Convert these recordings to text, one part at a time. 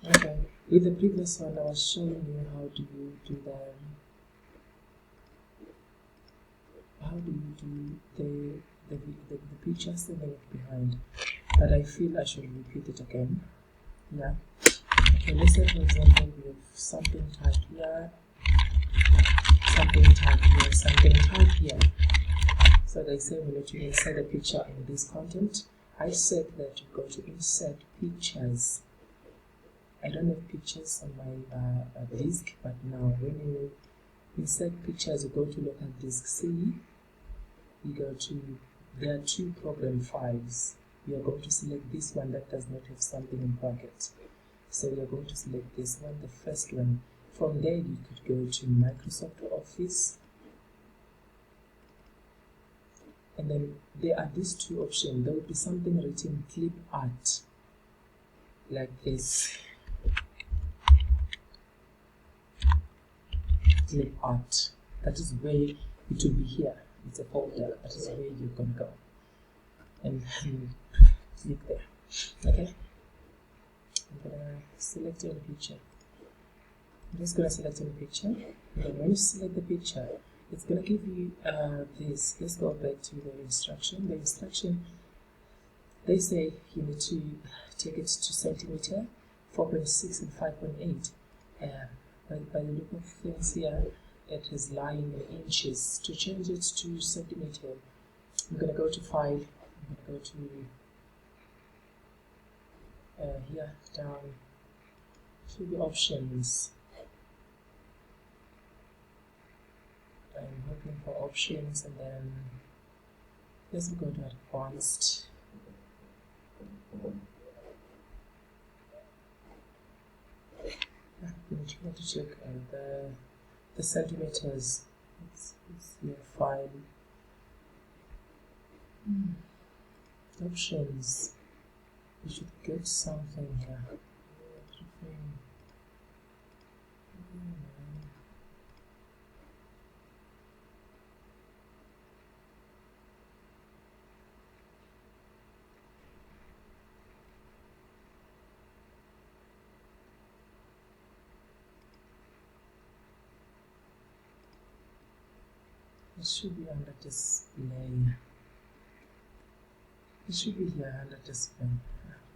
Okay, with the previous one I was showing you how do you do the pictures and then it behind, but I feel I should repeat it again. Yeah. Okay, let's say for example we have something typed here, something typed here, something typed here. So they say we need to insert a picture in this content. I said that you go to insert pictures. I don't have pictures on my disk, but now when you insert pictures, you go to local disk C. You go to, there are two program files. You are going to select this one that does not have something in brackets. So you are going to select this one, the first one. From there you could go to Microsoft Office. And then there are these two options. There will be something written clip art, like this. Clip art. That is where it will be here. It's a folder. That is where you're going to go. And click there. Okay? I'm going to select any picture. I'm just going to select any picture. And then when you select the picture, it's going to give you this. Let's go back to the instruction. The instruction, they say you need to take it to centimeter, 4.6 and 5.8. By the look of things here, it is lying in inches. To change it to centimeter, I'm going to go to File. I'm going to go to here, down to the options. I'm looking for options, and then let's go to advanced. You need to check the centimeters. It's your file. Options. You should get something here. It should be under display. It should be here under display.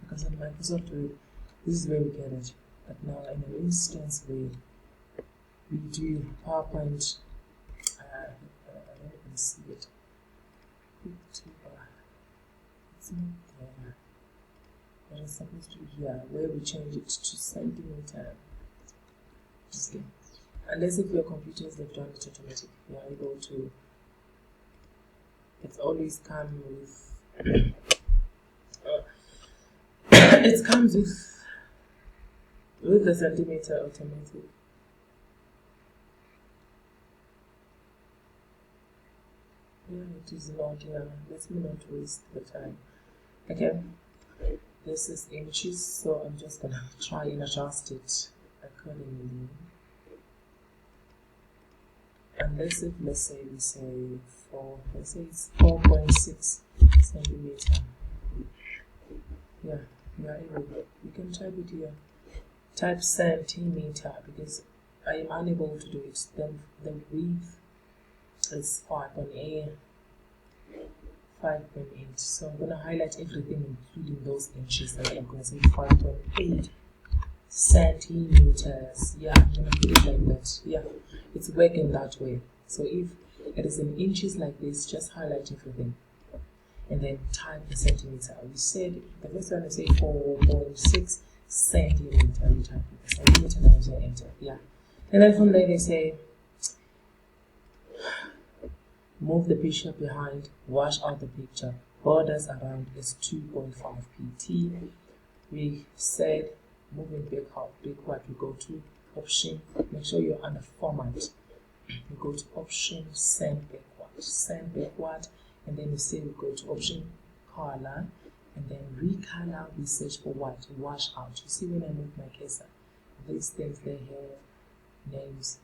Because on Microsoft Word, this is where we get it. But now in an instance where we do PowerPoint, I don't even see it. It's not there. It is supposed to be here, where we change it to centimeter. Okay. Unless if your computer is left on it automatic, you are able to. It's always come with. It comes with the centimeter automatic. Yeah, it is not here. Let me not waste the time. Okay, this is inches, so I'm just gonna try and adjust it accordingly. And let's say we say let's say it's 4.6 centimeter. Yeah, you can type it here. Type centimeter because I am unable to do it. Then the width is 5.8. So I'm gonna highlight everything including those inches, and I'm gonna say 5.8 centimeters. Yeah, I'm gonna put it like that. Yeah, it's working that way. So if it is in inches like this, just highlight everything and then type the centimeter. We said the first one, I say 4.6 centimeter. You type the centimeter and then say enter. Yeah, and then from there they say move the picture behind, wash out the picture, borders around is 2.5 pt. We said moving backward, we go to option, make sure you're under format. You go to option, send backward, and then you say we go to option color, and then recolor, we search for what? Wash out. You see when I move my cursor, these things they have names.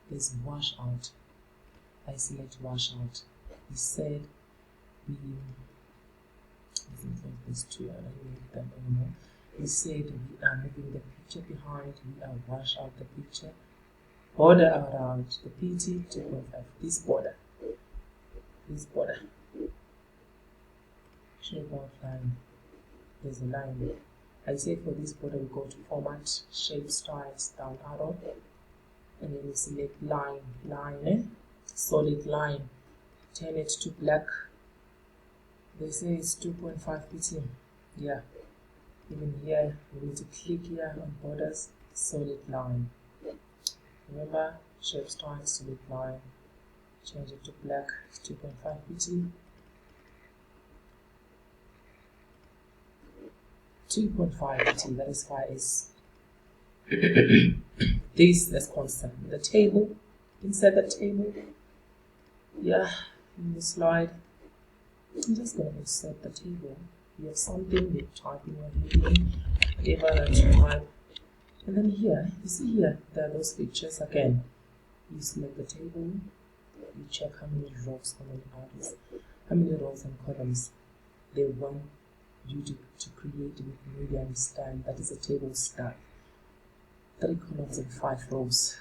There's wash out. I select wash out. We said we this two, I don't need them anymore. we said we are moving the picture behind, we are wash out the picture, border around the PT 2.5, this border, shape outline, there's a line. I say for this border we go to format, shape styles, down arrow, and then we select line, solid line, turn it to black. They say it's 2.5 pt. Yeah, even here we need to click here on borders, solid line. Remember, shape style, solid line, change it to black, 2.5 pt. 2.5 pt, that is why it's this is constant. The table, inside the table, yeah, in the slide, I'm just going to insert the table. You have something, you type in what you're doing, whatever that you type. And then here, you see here, there are those pictures again. You select the table, you check how many rows, how many rows and columns they want you to create with medium style. That is a table style. 3 columns and 5 rows.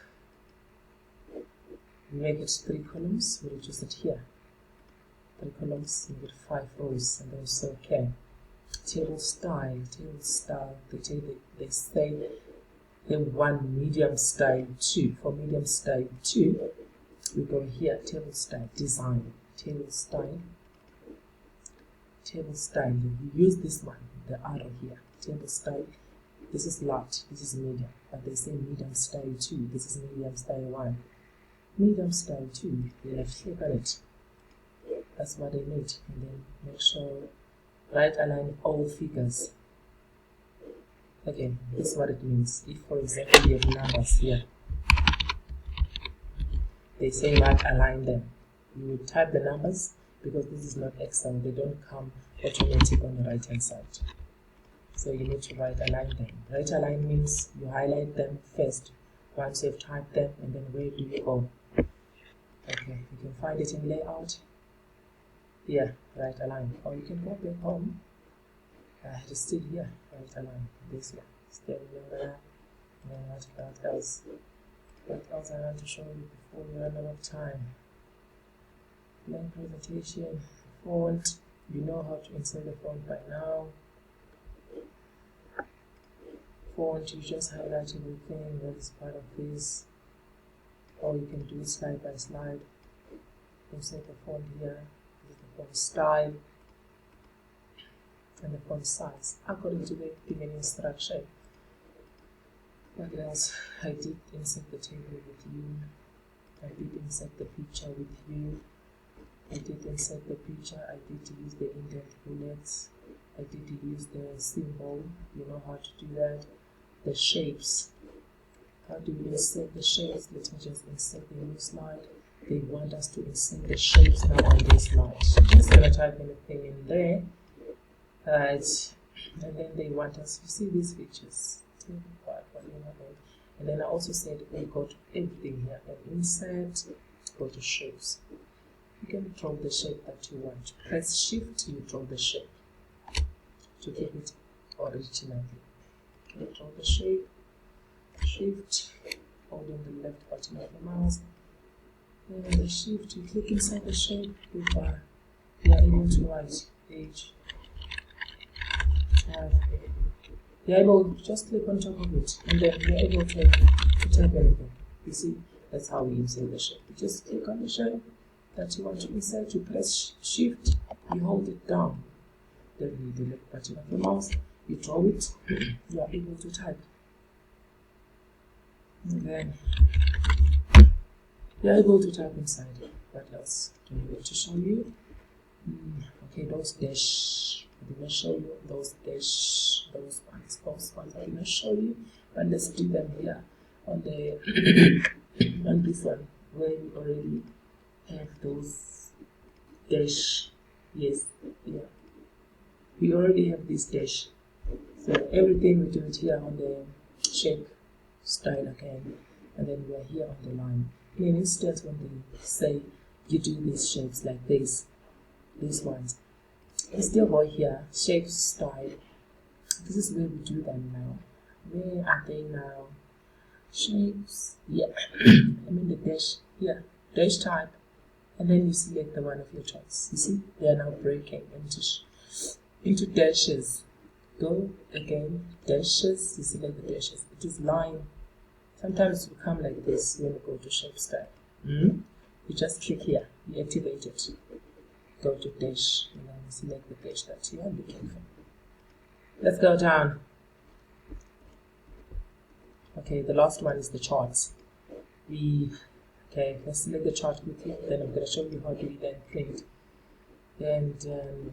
We make it 3 columns, we reduce it here. 3 columns, you get 5 rows, and then you say okay. Table style, they say they want medium style 2. For medium style 2, we go here, table style, design, table style. You use this one, the arrow here, table style. This is large, this is medium, but they say medium style 2, this is medium style 1. Medium style 2, you left click on it. That's what they need. And then make sure right align all figures. Again, this is what it means. If, for example, you have numbers here, they say right align them. You will type the numbers because this is not Excel. They don't come automatic on the right hand side. So you need to right align them. Right align means you highlight them first once you've typed them, and then where do you go? Okay, you can find it in layout. Yeah, right align. Or you can go back home. Just still here, right align. This one. Still remember that. And then what else? What else I want to show you before we run out of time? Blank presentation, font. You know how to insert the font by now. Font, you just highlight everything that is part of this, or you can do it slide by slide. Insert the font here, the font style, and the font size according to the given instruction. What else? I did insert the table with you. I did insert the picture with you. I did insert the picture. I did use the indent bullets. I did use the symbol. You know how to do that. The shapes. How do we insert the shapes? Let me just insert the new slide. They want us to insert the shapes now on this slide. Just gonna type anything in there. Right. And then they want us to see these features. And then I also said we go to everything here and insert, go to shapes. You can draw the shape that you want. Press shift, you draw the shape to keep it originally. You can draw the shape, shift, holding the left button of the mouse. Then on the shift, you click inside the shape, you are able to write H. You're able to just click on top of it, and then you're able to type anything. You see, that's how we insert the shape. You just click on the shape that you want to insert, you press shift, you hold it down, then the left button of the mouse, you draw it, you are able to type. And then you're able to type inside. What else do I need to show you? Okay, those dash. I did not show you those dash, those ones I did not show you, but let's do them here on the on this one where we already have those dash. Yes, yeah, we already have this dash. So everything we do it here on the shape style again, and then we are here on the line. In an instance, when they say you do these shapes like this, these ones, we still go here, shape style, This is where we do them now. Where are they now? Shapes. Yeah. I mean the dash. Yeah. Dash type. And then you select the one of your choice. You see, they are now breaking into dashes. Go again, dashes. You select the dashes. It is line. Sometimes it will come like this when you go to shape style. You just click here. You activate it. Go to dash, and then you select the dash that you are looking for. Let's go down. Okay, the last one is the charts. Okay, let's select the chart quickly, then I'm going to show you how to then print. And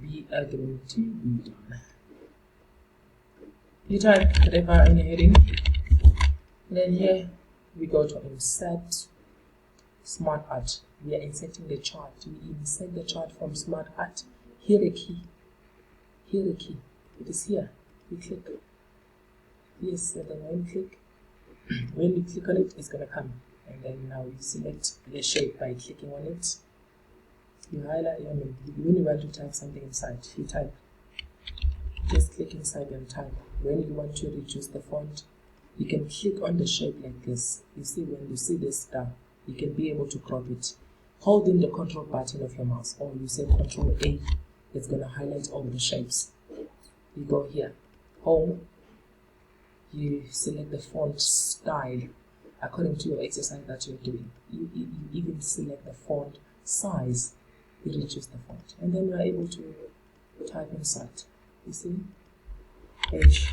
we are going to be done. You type whatever in your heading. And then here we go to insert smart art. We are inserting the chart. We insert the chart from smart art. Here a key. Here a key. It is here. You click. Yes, and then when you click on it, it's going to come. And then now you select the shape by clicking on it. You highlight, when you want to type something inside, you type. Just click inside and type. When you want to reduce the font, you can click on the shape like this. You see, when you see this star, you can be able to crop it. Holding the control button of your mouse, or you say control A, it's going to highlight all the shapes. You go here, home, you select the font style according to your exercise that you're doing. You even select the font size, you reduce the font, and then you are able to type inside. You see, H,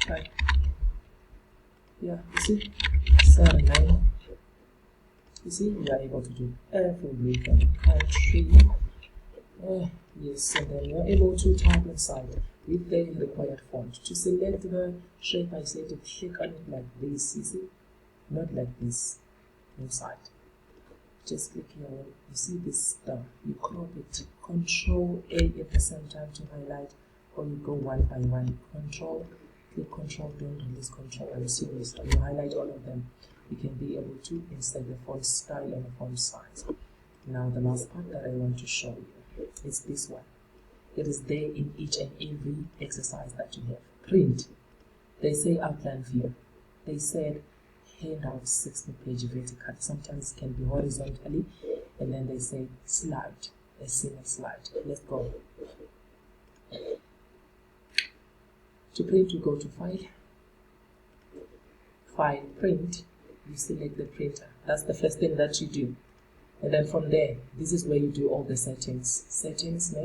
type, yeah, you see, 7, 9. You see, you are able to do every country. Yes, and then you are able to type inside with the required font. To select the shape, I say to click on it like this, you see, not like this, inside. Just click here, you see this star, you crop it, Control A at the same time to highlight, or you go one by one, click Control, don't release Control, and see this, you highlight all of them. You can be able to insert the font style and the font size. Now the last part that I want to show you is this one. It is there in each and every exercise that you have. Print. They say outline view. They said handout 60-page vertical. Sometimes it can be horizontally. And then they say slide. A single slide. Let's go. To print, you go to File. File, Print. You select the printer. That's the first thing that you do. And then from there, this is where you do all the settings. Settings,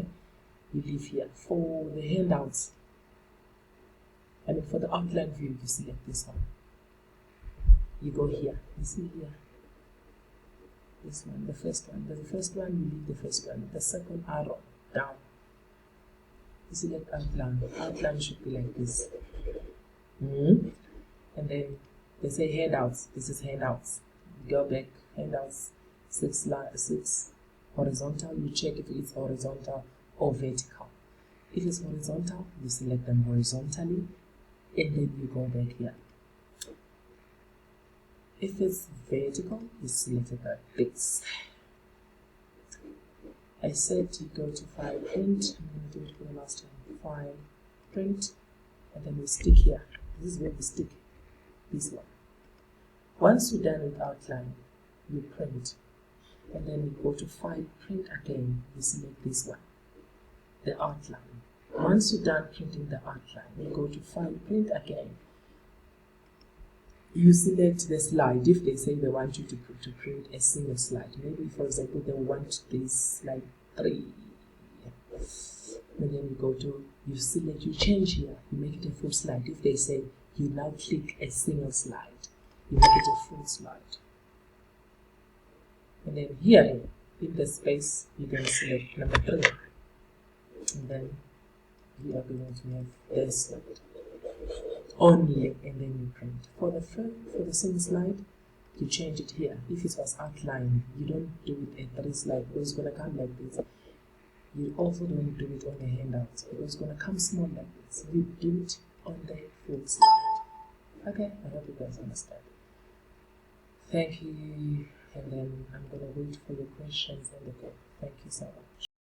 you leave here. For the handouts, I mean for the outline view, you select this one. You go here. You see here. This one, the first one. The first one, you leave the first one. The second arrow, down. You select outline. Outline should be like this. And then they say handouts. This is handouts. Go back, handouts, 6 horizontal. You check if it's horizontal or vertical. If it's horizontal, you select them horizontally, and then you go back here. If it's vertical, you select it like this. I said you go to File, Print. I'm going to do it for the last time. File, Print, and then we stick here. This is where we stick. This one. Once you're done with outline, you print, and then you go to File, Print again. You select this one, the outline. Once you're done printing the outline, you go to File, Print again. You select the slide. If they say they want you to print a single slide, maybe for example they want this slide 3, and then you go to, you select, you change here, you make it a full slide. If they say you now click a single slide, you make it a full slide. And then here in the space you can select number 3, and then you are going to have this slide only, and then you print. For the same slide, you change it here. If it was outline, you don't do it a 3 slide because it's going to come like this. You also don't do it on the handouts because it's going to come small like this. You do it on the full slide. Okay, I hope you guys understand. Thank you, and then I'm going to wait for your questions and the call. Thank you so much.